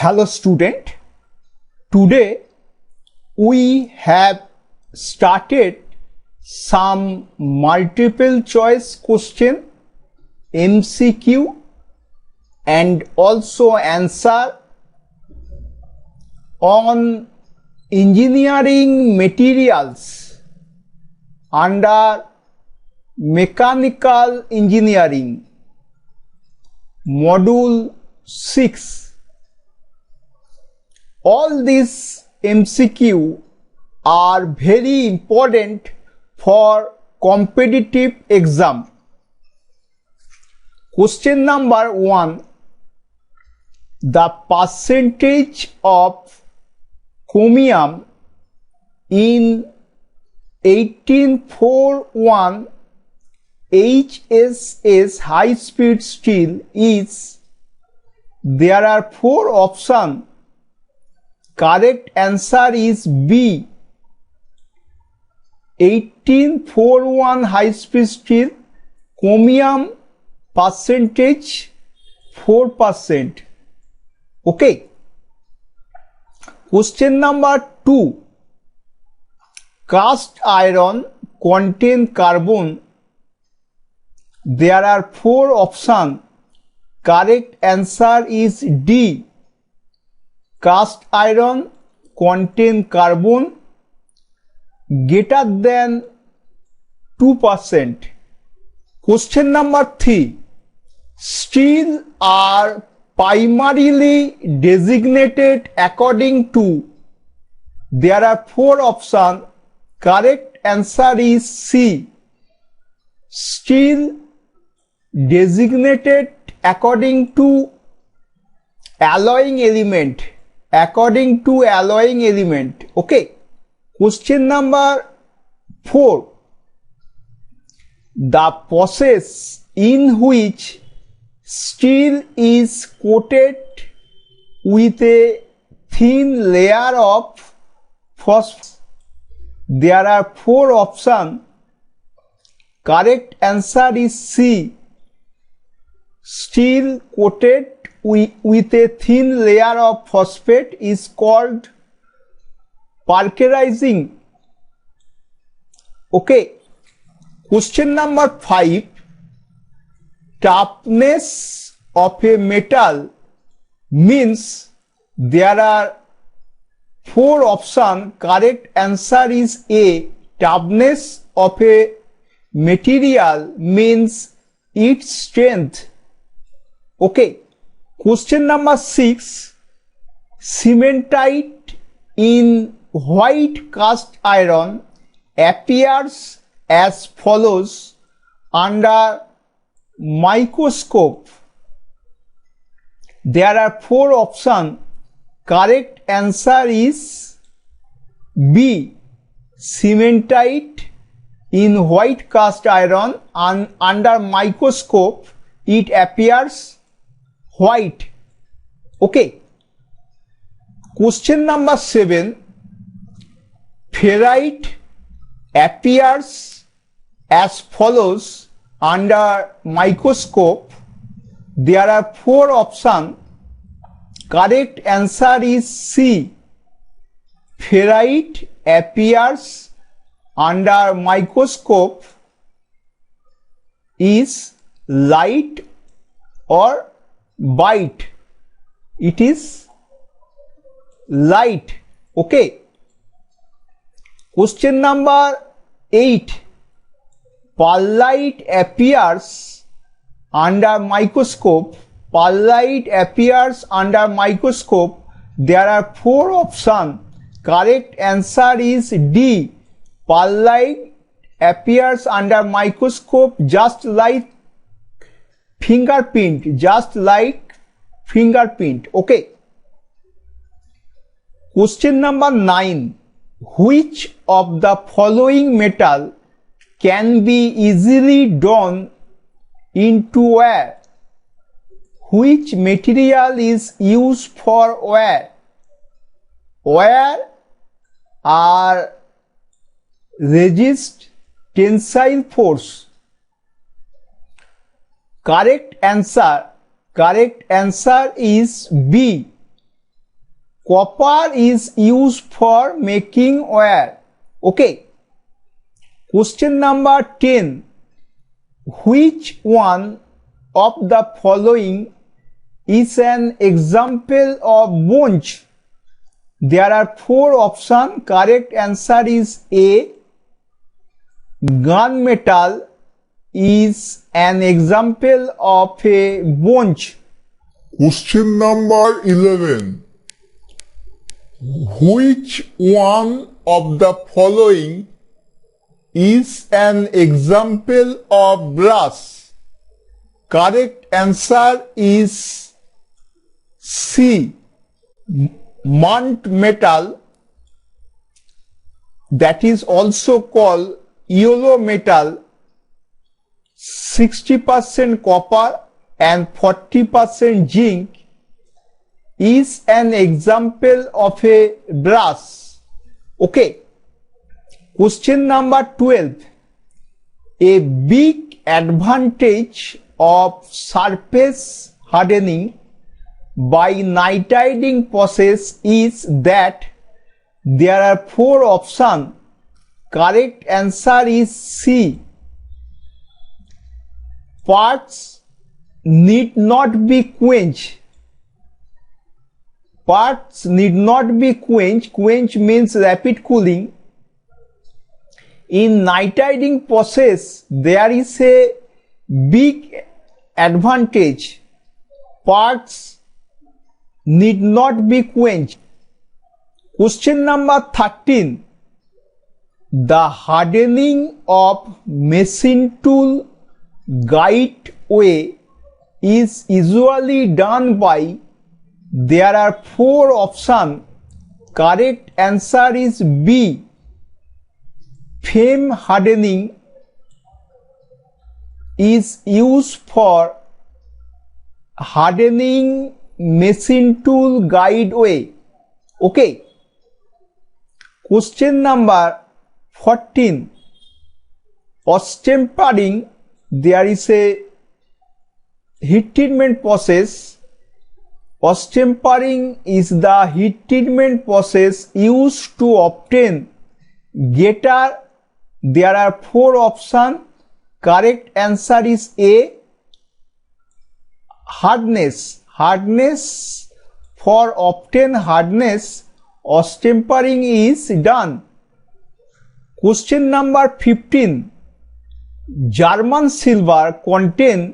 Hello student, today we have started some multiple choice question MCQ and also answer on engineering materials under mechanical engineering module 6. All these MCQ are very important for competitive exam. Question number 1. The percentage of chromium in 1841 HSS high speed steel is, there are 4 options. Correct answer is B. 1841 high speed steel, chromium percentage 4%. Okay. Question number 2. Cast iron contain carbon. There are 4 options. Correct answer is D. Cast iron contain carbon greater than 2%. Question number 3. Steel are primarily designated according to. There are 4 options. Correct answer is C. Steel designated according to alloying element. According to alloying element. Okay. Question number 4. The process in which steel is coated with a thin layer of phosphorus. There are 4 options. Correct answer is C. Steel coated with a thin layer of phosphate is called parkerizing. Okay. Question number 5. Toughness of a metal means, there are 4 options. Correct answer is A. Toughness of a material means its strength. Okay. Question number 6. Cementite in white cast iron appears as follows under microscope. There are 4 options. Correct answer is B. Cementite in white cast iron and under microscope it appears white. Okay. Question number 7. Ferrite appears as follows under microscope. There are 4 options. Correct answer is C. Ferrite appears under microscope is light or white. It is light. Okay. Question number 8. Pearlite appears under microscope. Pearlite appears under microscope. There are 4 options. Correct answer is D. Pearlite appears under microscope just like fingerprint. Just like fingerprint. Okay. Question number 9. Which of the following metal can be easily drawn into wire? Which material is used for wire? Wire are resist tensile force. Correct answer is B. Copper is used for making wire. Okay. Question number 10. Which one of the following is an example of bronze? There are 4 options. Correct answer is A. Gunmetal is an example of a bronze. Question number 11. Which one of the following is an example of brass? Correct answer is C. Burnt metal, that is also called yellow metal, 60% copper and 40% zinc, is an example of a brass. Okay. Question number 12. A big advantage of surface hardening by nitriding process is that there are 4 options. Correct answer is C. Parts need not be quenched. Parts need not be quenched. Quench means rapid cooling. In nitriding process, there is a big advantage. Parts need not be quenched. Question number 13. The hardening of machine tool guideway is usually done by, there are 4 options. Correct answer is B. Flame hardening is used for hardening machine tool guideway. Okay. Question number 14. Ostempering, there is a heat treatment process. Ostempering is the heat treatment process used to obtain getter. There are 4 options. Correct answer is A. Hardness. Hardness, for obtain hardness, ostempering is done. Question number 15. German silver contain,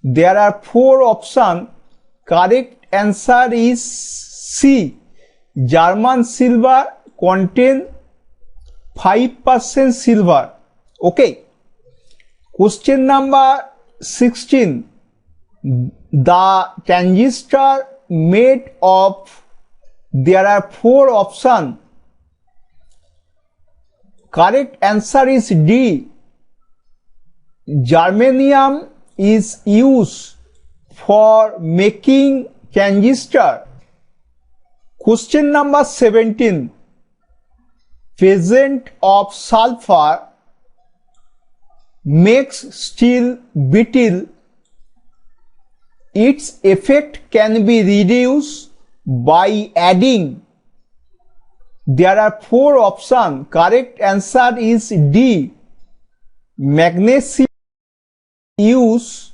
there are 4 options. Correct answer is C. German silver contain 5% silver. Okay. Question number 16. The transistor made of, there are 4 options. Correct answer is D. Germanium is used for making transistor. Question number 17. Presence of sulphur makes steel brittle. Its effect can be reduced by adding, there are 4 options. Correct answer is D. Magnesium used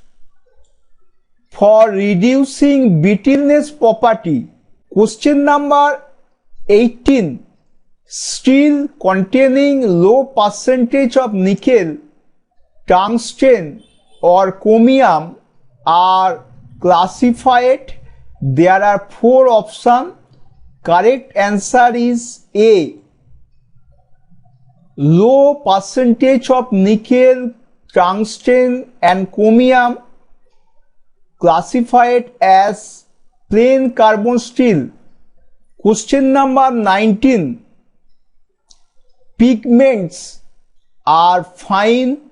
for reducing brittleness property. Question number 18. Steel containing low percentage of nickel, tungsten or chromium are classified. There are 4 options. Correct answer is A. Low percentage of nickel, tungsten and chromium classified as plain carbon steel. Question number 19. Pigments are fine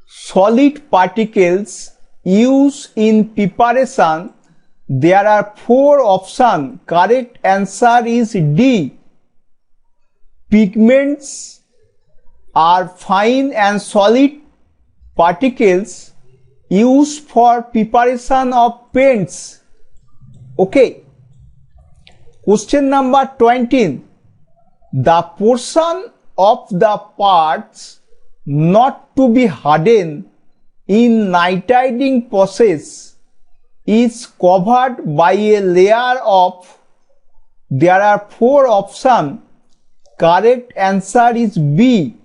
solid particles used in preparation. There are 4 options. Correct answer is D. Pigments are fine and solid particles used for preparation of paints. Okay. Question number 20. The portion of the parts not to be hardened in nitriding process is covered by a layer of, there are 4 options. Correct answer is B.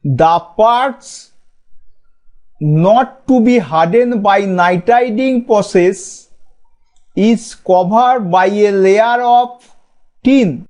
The parts not to be hardened by nitriding process is covered by a layer of tin.